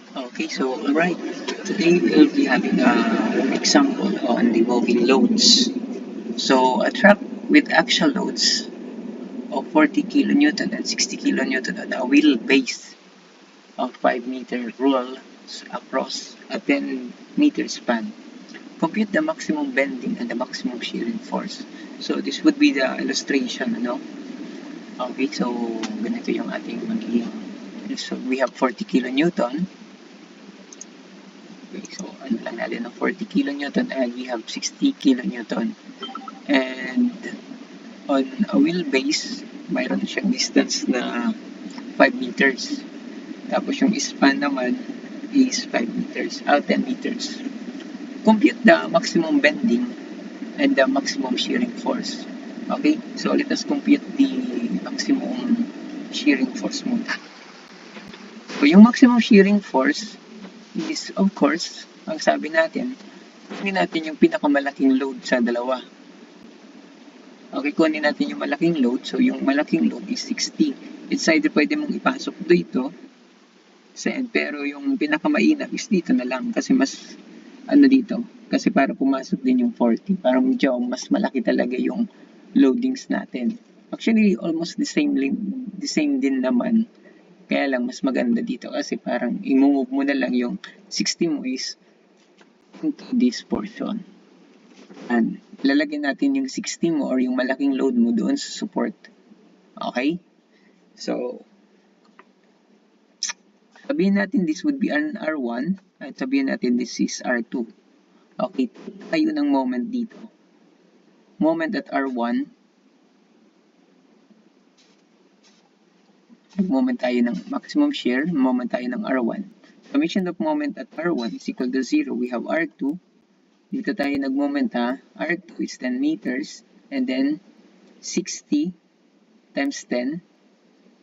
Okay, so alright. Today we'll be having an example on the moving loads. So a truck with actual loads of 40 kilonewton and 60 kilonewton on a wheelbase of 5-meter rule across a 10-meter span. Compute the maximum bending and the maximum shearing force. So this would be the illustration, ano? Okay, so ganito yung ating magiging. So we have 40 kilonewton. Okay, so ano lang natin ng 40 kilonewton and we have 60 kilonewton. And on a wheelbase, mayroon siyang distance na 5 meters. Tapos yung span naman is 5 meters, 10 meters. Compute the maximum bending and the maximum shearing force. Okay, so let us compute the maximum shearing force muna. So yung maximum shearing force is, of course, ang sabi natin, kunin natin yung pinakamalaking load sa dalawa. Okay, kunin natin yung malaking load. So, yung malaking load is 60. It's either pwede mong ipasok dito sa end, pero yung pinakamainam is dito na lang kasi mas, dito, kasi para pumasok din yung 40. Parang medyo mas malaki talaga yung loadings natin. Actually, almost the same din naman. Kaya lang, mas maganda dito kasi parang i-move mo na lang yung 60 mo is into this portion. And lalagyan natin yung 60 mo or yung malaking load mo doon sa support. Okay? So, sabihin natin this would be an R1 at sabihin natin this is R2. Okay, tayo ng moment dito. Moment at R1. Moment tayo ng maximum shear. Moment tayo ng R1. Summation of moment at R1 is equal to 0. We have R2. Dito tayo nag-moment ha. R2 is 10 meters. And then, 60 times 10.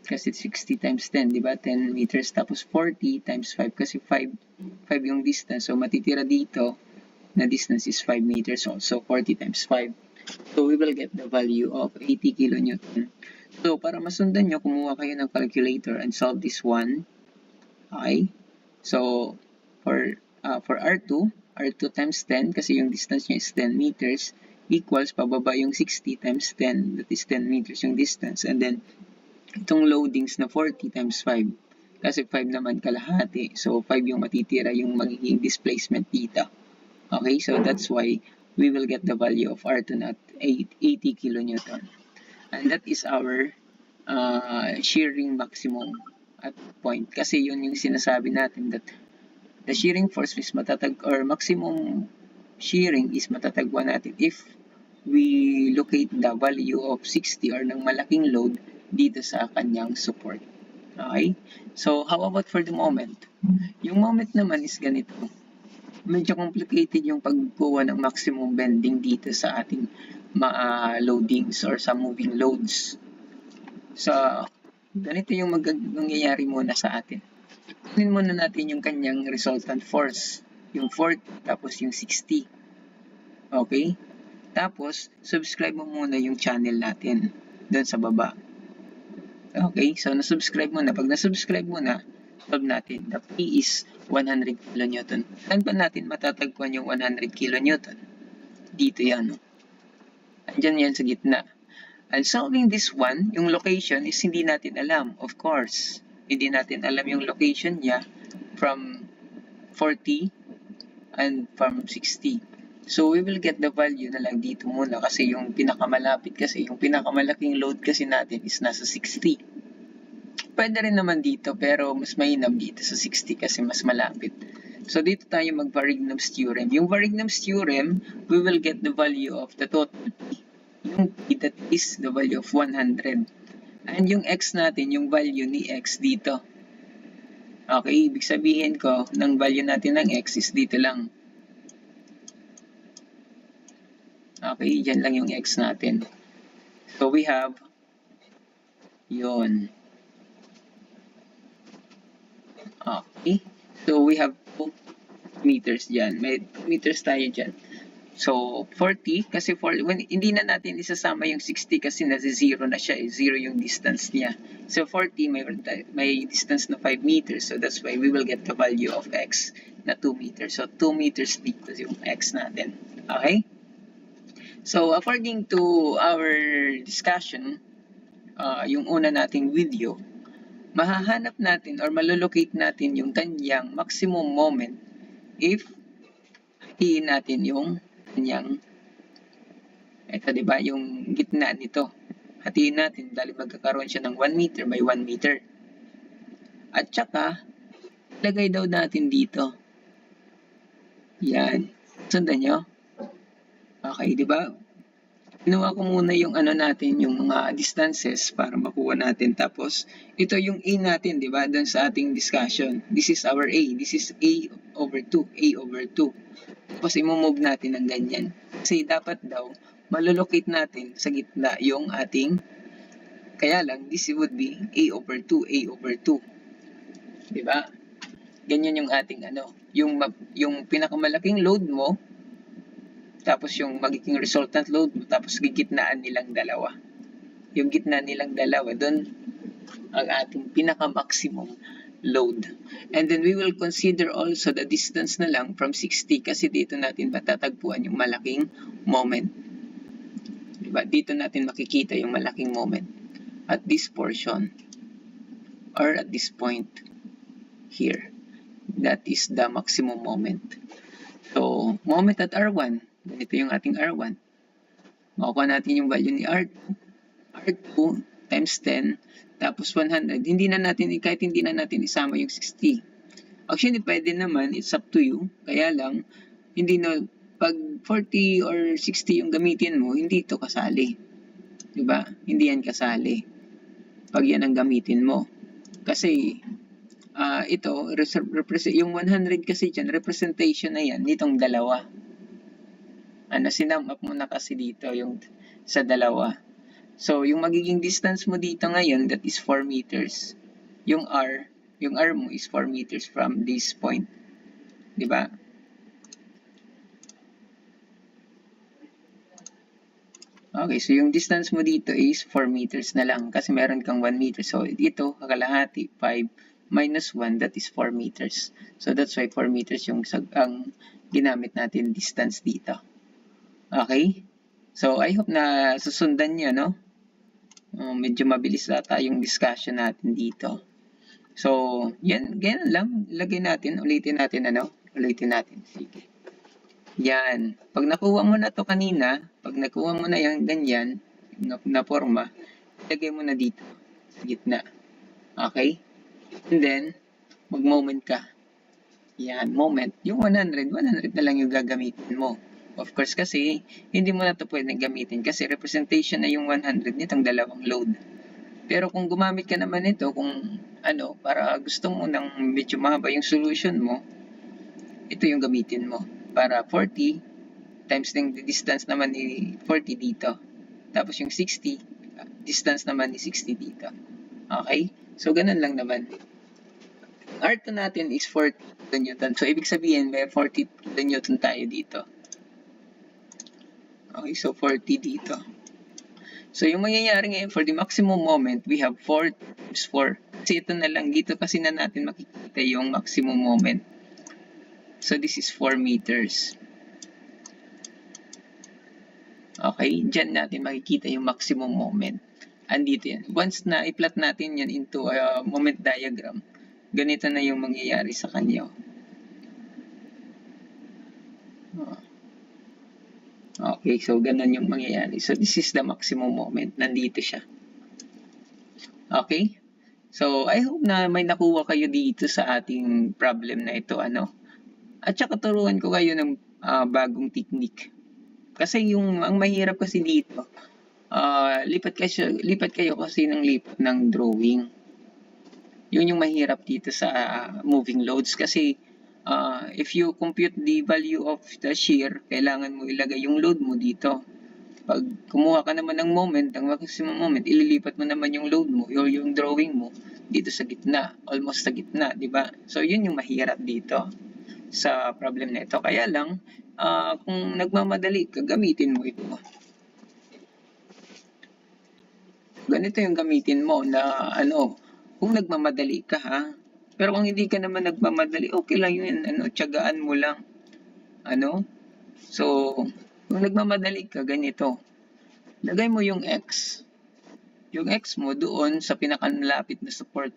Kasi 60 times 10, di ba? 10 meters. Tapos 40 times 5. Kasi 5 yung distance. So, matitira dito na distance is 5 meters also. 40 times 5. So, we will get the value of 80 kilonewton. So, para masundan nyo, kumuha kayo ng calculator and solve this one. Okay? So, for R2 times 10, kasi yung distance niya is 10 meters, equals, pababa yung 60 times 10, that is 10 meters yung distance. And then, itong loadings na 40 times 5, kasi 5 naman kalahati. So, 5 yung matitira yung magiging displacement dito. Okay? So, that's why we will get the value of R2 at 80 kilonewton. And that is our shearing maximum at point. Kasi yun yung sinasabi natin that the shearing force is matatag or maximum shearing is matatagpuan natin if we locate the value of 60 or ng malaking load dito sa kanyang support. Okay? So, how about for the moment? Yung moment naman is ganito. Medyo complicated yung pagkuha ng maximum bending dito sa ating loadings or sa moving loads. So, ganito yung mangyayari muna sa atin. Kunin muna natin yung kanyang resultant force. Yung 40, tapos yung 60. Okay? Tapos, subscribe mo muna yung channel natin doon sa baba. Okay? So, nasubscribe mo na. Pag nasubscribe mo na, solve natin. The P is 100 kilonewton. Saan ba natin matatagpuan yung 100 kilonewton? Dito yan. Andyan yan sa gitna. And solving this one, yung location is hindi natin alam, of course. Hindi natin alam yung location niya from 40 and from 60. So, we will get the value na lang dito muna kasi yung pinakamalapit kasi, yung pinakamalaking load kasi natin is nasa 60. Pwede rin naman dito pero mas mainam dito sa 60 kasi mas malapit. So, dito tayo mag-Varignum's theorem. Yung Varignum's theorem, we will get the value of the total P. Yung P, that is the value of 100. And yung X natin, yung value ni X dito. Okay, ibig sabihin ko, ng value natin ng X is dito lang. Okay, dyan lang yung X natin. So, we have yun. Okay, so we have 2 meters dyan. May 2 meters tayo dyan. So, 40, kasi hindi na natin isasama yung 60 kasi nasa 0 na siya, 0 yung distance niya. So, 40, may distance na 5 meters. So, that's why we will get the value of x na 2 meters. So, 2 meters dito yung x natin. Okay? So, according to our discussion, yung una nating video, mahahanap natin or malolocate natin yung kanyang maximum moment if hatiin natin yung kanyang, ito diba, yung gitna nito. Hatiin natin dahil magkakaroon siya ng 1 meter by 1 meter. At saka, lagay daw natin dito. Yan. Sundan nyo? Okay, diba? Kinuha ko muna yung ano natin, yung mga distances para makuha natin. Tapos, ito yung A natin, di ba? Doon sa ating discussion. This is our A. This is A over 2. A over 2. Tapos, imomove natin ng ganyan. Kasi dapat daw, malolocate natin sa gitna yung ating, kaya lang, this would be A over 2. A over 2. Di ba? Ganyan yung ating ano. Yung pinakamalaking load mo, tapos yung magiging resultant load mo, tapos gigitnaan nilang dalawa. Yung gitna nilang dalawa, doon ang ating pinaka-maximum load. And then we will consider also the distance na lang from 60 kasi dito natin matatagpuan yung malaking moment. Diba? Dito natin makikita yung malaking moment at this portion or at this point here. That is the maximum moment. So, moment at R1. Ito yung ating R1. Makuha natin yung value ni R2. R2 times 10, tapos 100. Kahit hindi na natin isama yung 60. Actually, pwede naman. It's up to you. Kaya lang, pag 40 or 60 yung gamitin mo, hindi ito kasali. Diba? Hindi yan kasali. Pag yan ang gamitin mo. Kasi, ito, yung 100 kasi dyan, representation na yan, nitong dalawa. Sinum up mo na kasi dito yung sa dalawa. So, yung magiging distance mo dito ngayon, that is 4 meters. Yung R mo is 4 meters from this point. Diba? Okay, so yung distance mo dito is 4 meters na lang kasi meron kang 1 meter. So, ito, kakalahati, 5 minus 1, that is 4 meters. So, that's why 4 meters yung ang ginamit natin distance dito. Okay? So, I hope na susundan nyo, no? Medyo mabilis ata yung discussion natin dito. So, yan lang. Ulitin natin. Sige. Yan. Pag nakuha mo na to kanina, pag nakuha mo na yung ganyan, na forma, ilagay mo na dito, sa gitna. Okay? And then, mag-moment ka. Yan, moment. Yung 100 na lang yung gagamitin mo. Of course, kasi hindi mo na ito pwedeng gamitin kasi representation na yung 100 nitong dalawang load. Pero kung gumamit ka naman ito, para gusto mo ng medyo mahaba yung solution mo, ito yung gamitin mo. Para 40 times ng distance naman ni 40 dito. Tapos yung 60, distance naman ni 60 dito. Okay? So, ganun lang naman. R2 natin is 40 kN. So, ibig sabihin, may 40 kN tayo dito. Okay, so 40 dito. So, yung mangyayari ngayon, for the maximum moment, we have 4 times 4. Kasi ito na lang, dito kasi na natin makikita yung maximum moment. So, this is 4 meters. Okay, dyan natin makikita yung maximum moment. Andito yan. Once na i-plot natin yan into a moment diagram, ganito na yung mangyayari sa kanya. Okay, so ganun yung mangyayari. So, this is the maximum moment. Nandito siya. Okay? So, I hope na may nakuha kayo dito sa ating problem na ito. At saka turuan ko kayo ng bagong technique. Kasi ang mahirap kasi dito, lipat kayo kasi ng drawing. Yun yung mahirap dito sa moving loads kasi if you compute the value of the shear, kailangan mo ilagay yung load mo dito. Pag kumuha ka naman ng moment, ang maximum moment, ililipat mo naman yung load mo, yung drawing mo, dito sa gitna, almost sa gitna, di ba? So, yun yung mahirap dito sa problem na ito. Kaya lang, kung nagmamadali ka, gamitin mo ito. Ganito yung gamitin mo na kung nagmamadali ka ha. Pero kung hindi ka naman nagmamadali, okay lang yun. Tiyagaan mo lang. So, kung nagmamadali ka, ganito. Lagay mo yung X. Yung X mo doon sa pinakamalapit na support.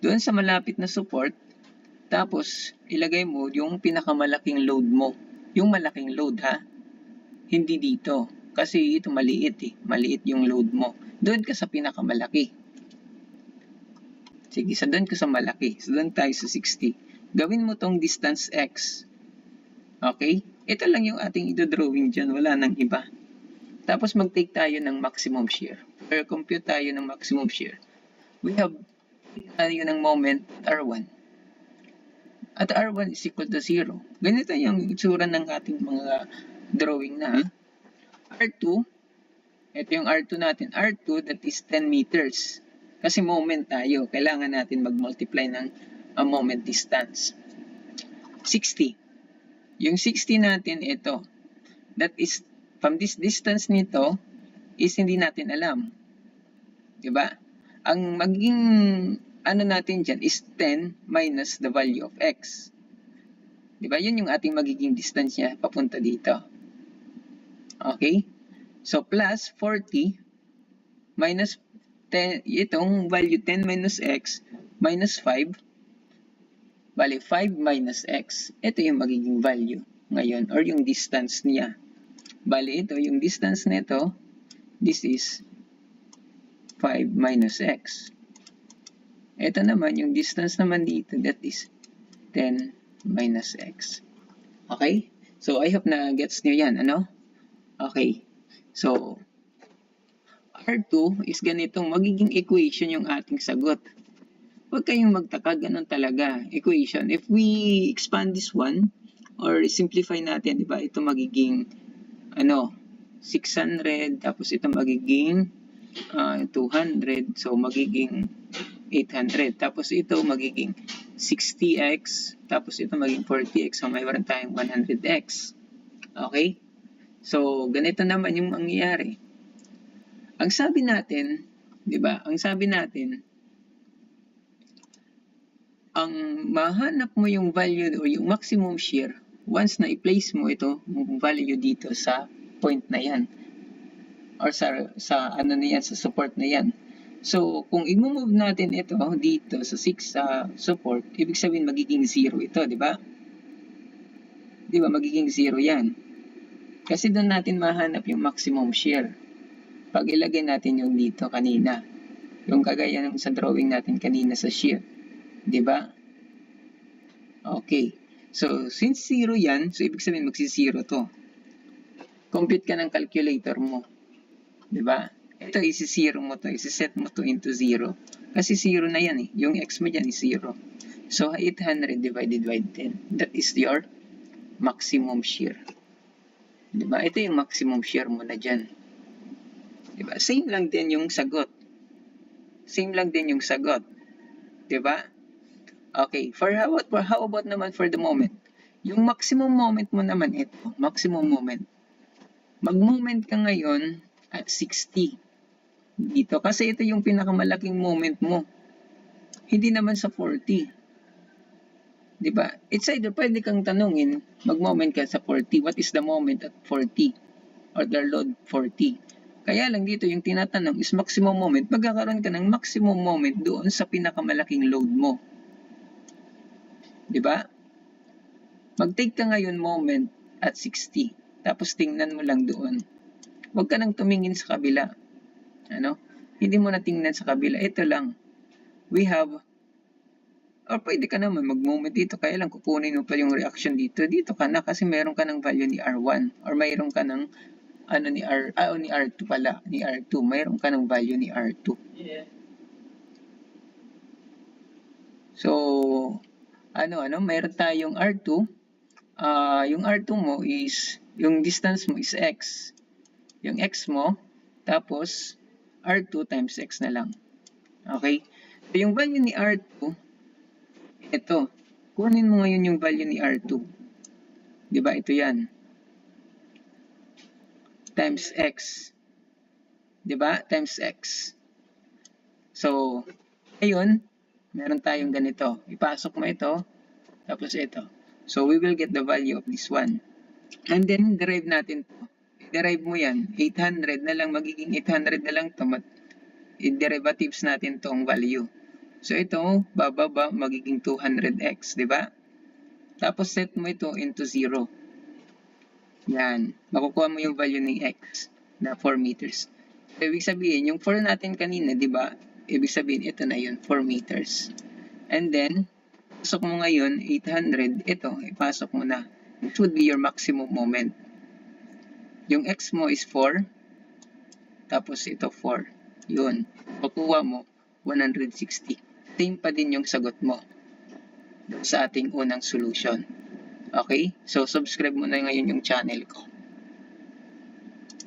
Doon sa malapit na support, tapos ilagay mo yung pinakamalaking load mo. Yung malaking load ha. Hindi dito. Kasi ito maliit eh. Maliit yung load mo. Doon ka sa pinakamalaki. Sige, doon ka sa malaki. So, doon tayo sa 60. Gawin mo tong distance X. Okay? Ito lang yung ating ito-drawing dyan. Wala nang iba. Tapos mag-take tayo ng maximum shear. Or compute tayo ng maximum shear. We have tayo ng moment R1. At R1 is equal to 0. Ganito yung itsura ng ating mga drawing na. R2, ito yung R2 natin. R2, that is 10 meters. Kasi moment tayo. Kailangan natin mag-multiply ng moment distance. 60. Yung 60 natin, ito. That is, from this distance nito, is hindi natin alam. Diba? Ang magiging, natin dyan is 10 minus the value of X. Diba? Yun yung ating magiging distance niya papunta dito. Okay? So, plus 40 minus 10, itong value 10 minus X minus 5. Bali, 5 minus X. Ito yung magiging value ngayon or yung distance niya. Bali, ito yung distance nito. This is 5 minus X. Ito naman, yung distance naman dito, that is 10 minus X. Okay? So, I hope na gets nyo yan, Okay. So, R2 is ganitong magiging equation yung ating sagot. Huwag kayong magtaka, ganun talaga. Equation. If we expand this one, or simplify natin, di ba? Ito magiging, 600, tapos ito magiging 200, so magiging 800. Tapos ito magiging 60x, tapos ito magiging 40x, so mayroon tayong 100x. Okay? So, ganito naman yung mangyayari. Ang sabi natin, di ba? Ang sabi natin, ang mahanap mo yung value o yung maximum shear once na i-place mo ito, yung value dito sa point na yan. Or sa sa support na yan. So, kung i-move natin ito dito sa 6 support, ibig sabihin magiging 0 ito, di ba? Di ba? Magiging 0 yan. Kasi doon natin mahanap yung maximum shear. Pag ilagay natin yung dito kanina. Yung kagaya ng sa drawing natin kanina sa shear. Diba? Okay. So, since 0 yan, so ibig sabihin magsi-0 to. Compute ka ng calculator mo. Diba? Ito, isi-0 mo to. Isi-set mo to into 0. Kasi 0 na yan eh. Yung x mo dyan is 0. So, 800 divided by 10. That is your maximum shear. Diba? Ito yung maximum shear mo na dyan. Diba? Same lang din yung sagot. Same lang din yung sagot. Diba? Okay. How about naman for the moment? Yung maximum moment mo naman ito. Maximum moment. Mag-moment ka ngayon at 60. Dito. Kasi ito yung pinakamalaking moment mo. Hindi naman sa 40. Diba? It's either pwede kang tanungin, mag-moment ka sa 40. What is the moment at 40? Or the load 40? Kaya lang dito yung tinatanong is maximum moment. Magkakaroon ka ng maximum moment doon sa pinakamalaking load mo. Diba? Mag-take ka ngayon moment at 60. Tapos tingnan mo lang doon. Huwag ka nang tumingin sa kabila. Hindi mo na tingnan sa kabila. Ito lang. We have, or pwede ka naman mag-moment dito. Kaya lang kukunin mo pa yung reaction dito. Dito ka na kasi meron ka ng value ni R1. Or mayroon ka ng ni R2 pala. Ni R2. Mayroon ka ng value ni R2. Yeah. So, mayroon tayong R2. Yung R2 mo is, yung distance mo is X. Yung X mo, tapos R2 times X na lang. Okay? So, yung value ni R2, ito. Kunin mo ngayon yung value ni R2. Di ba? Ito yan. Times x. Di ba? Times x. So, ayun, meron tayong ganito. Ipasok mo ito, tapos ito. So, we will get the value of this one. And then, derive natin to. Derive mo yan. 800 na lang, magiging 800 na lang to. I-derivatives natin tong value. So, ito, bababa, magiging 200x, di ba? Tapos, set mo ito into 0. Yan. Makukuha mo yung value ng x na 4 meters. So, ibig sabihin, yung 4 natin kanina, di ba? Ibig sabihin, ito na yun, 4 meters. And then, pasok mo ngayon, 800, ito, ipasok mo na. Which would be your maximum moment. Yung x mo is 4, tapos ito 4. Yun. Makukuha mo, 160. Same pa din yung sagot mo sa ating unang solution. Okay? So, subscribe mo na ngayon yung channel ko.